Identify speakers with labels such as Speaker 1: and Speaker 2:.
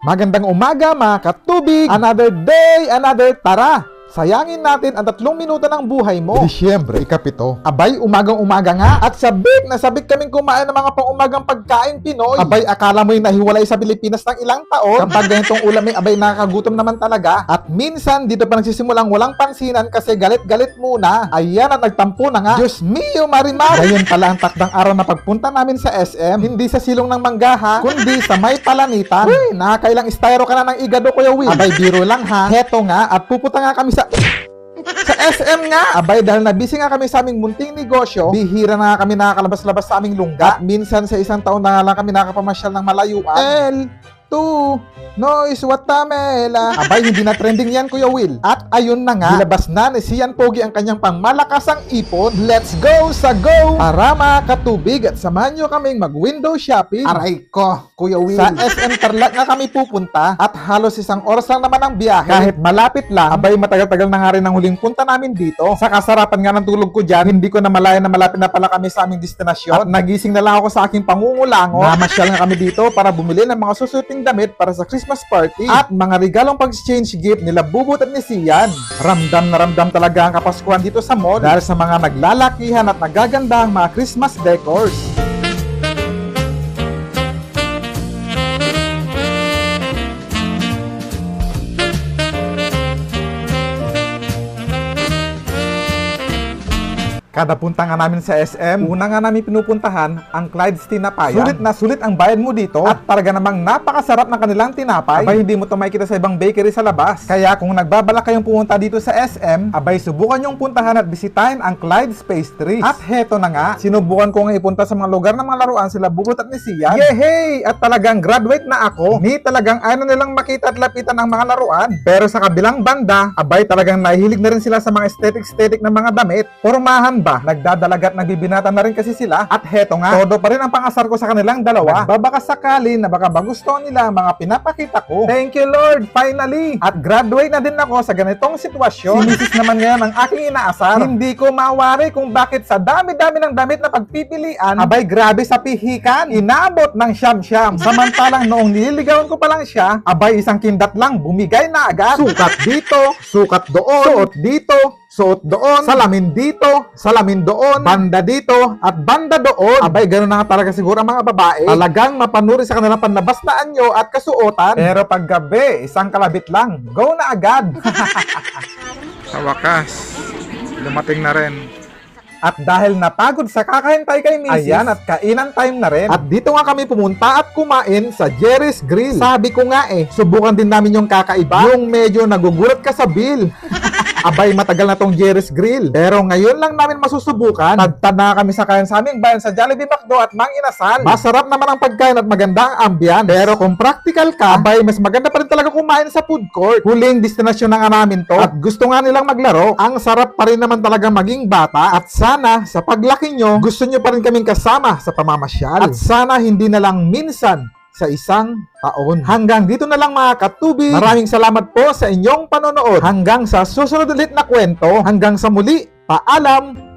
Speaker 1: Magandang umaga mga katubig! Another day, another tara! Sayangin natin ang 3 minuto ng buhay mo. Disyembre, ika-7. Abay, umagang-umaga nga. At sabik na sabik kaming kumain ng mga pang-umagang pagkain Pinoy. Abay, akala mo yung nahiwalay sa Pilipinas ng ilang taon. Kapag ganitong ulam ay abay, nakakagutom naman talaga. At minsan, dito pa nagsisimulang walang pansinan kasi galit-galit muna. Ayan at nagtampo na nga. Diyos mio, Marimar! Ngayon pala ang takdang araw na pagpunta namin sa SM. Hindi sa silong ng manggaha, kundi sa may palanitan. Uy, nakakailang styro ka na ng igado, Kuya Will. Abay, biro lang ha. Heto nga, at pupunta nga kami sa SM nga! Abay, dahil na busy nga kami sa aming munting negosyo, bihira na nga kami nakakalabas-labas sa aming lungga. At minsan sa isang taon na nga lang kami nakapamasyal ng malayuan. Noise Watamela. Abay, hindi na trending yan, Kuya Will. At ayun na nga, nilabas na ni Sian Pogi ang kanyang pangmalakasang ipon. Let's go sa go! Para mga katubig at samahan nyo kaming mag-window shopping. Aray ko, Kuya Will. Sa SM Tarlac nga kami pupunta at halos 1 oras lang naman ang biyahe. Kahit malapit lang, abay matagal-tagal na nga rin ang huling punta namin dito. Sa kasarapan nga ng tulog ko dyan, hindi ko na malaya na malapit na pala kami sa aming destinasyon. At nagising na lang ako sa aking pangungulango. Namasyal nga kami dito para bumili ng mga susuting damit para sa Christmas party at mga regalong pag-exchange gift nila Bubot at ni Sian. Ramdam na ramdam talaga ang Kapaskuhan dito sa mall dahil sa mga naglalakihan at nagagandang mga Christmas decors. Kada punta nga namin sa SM, una nga namin pinupuntahan ang Clyde's Tinapaya. Sulit na sulit ang bayad mo dito at talaga namang napakasarap ng kanilang tinapay. Abay, hindi mo ito makikita sa ibang bakery sa labas. Kaya kung nagbabalak kayong pumunta dito sa SM, abay, subukan nyong puntahan at bisitahin ang Clyde's Pastries. At heto na nga, sinubukan ko nga ipunta sa mga lugar ng mga laruan sila Bubot at ni Sian. Yehey! At talagang graduate na ako. Ni talagang ayaw nilang makita at lapitan ang mga laruan. Pero sa kabilang banda, abay, talagang nahihilig na rin sila sa mga aesthetic ng mga damit. Pormahan ba? Nagdadalagat, nagbibinata na rin kasi sila. At heto nga, todo pa rin ang pangasar ko sa kanilang dalawa. Nagbabaka sakali na baka magustuhan nila ang mga pinapakita ko. Thank you Lord, finally! At graduate na din ako sa ganitong sitwasyon. Si Mrs. naman ngayon ang aking inaasar. Hindi ko mawari kung bakit sa dami-dami ng damit na pagpipilian, abay grabe sa pihikan, inabot ng siyam-siyam. Samantalang noong nililigawan ko pa lang siya, abay isang kindat lang, bumigay na agad. Sukat dito, sukat doon, suot dito, suot doon, salamin dito, salamin doon, banda dito, at banda doon. Abay, gano'n na nga talaga siguro ang mga babae. Talagang mapanuri sa kanilang panlabas na anyo at kasuotan. Pero pag gabi, isang kalabit lang, go na agad. Sa wakas, dumating na rin. At dahil napagod sa kakahintay kay Mrs. Ayan, at kainan time na rin. At dito nga kami pumunta at kumain sa Jerry's Grill. Sabi ko nga subukan din namin yung kakaiba. Yung medyo nagugulat ka sa bill. Abay, matagal na tong Jerry's Grill. Pero ngayon lang namin masusubukan. Nagtana kami sa kain sa aming bayan sa Jollibee McDo at Mang Inasal. Masarap naman ang pagkain at maganda ang ambience. Pero kung practical ka, abay, mas maganda pa rin talaga kumain sa food court. Huling destinasyon na nga namin to. At gusto nga nilang maglaro. Ang sarap pa rin naman talaga maging bata. At sana, sa paglaki nyo, gusto nyo pa rin kaming kasama sa pamamasyal. At sana hindi na lang minsan sa isang taon. Hanggang dito na lang mga katubig. Maraming salamat po sa inyong panonood. Hanggang sa susunod ulit na kwento. Hanggang sa muli, paalam!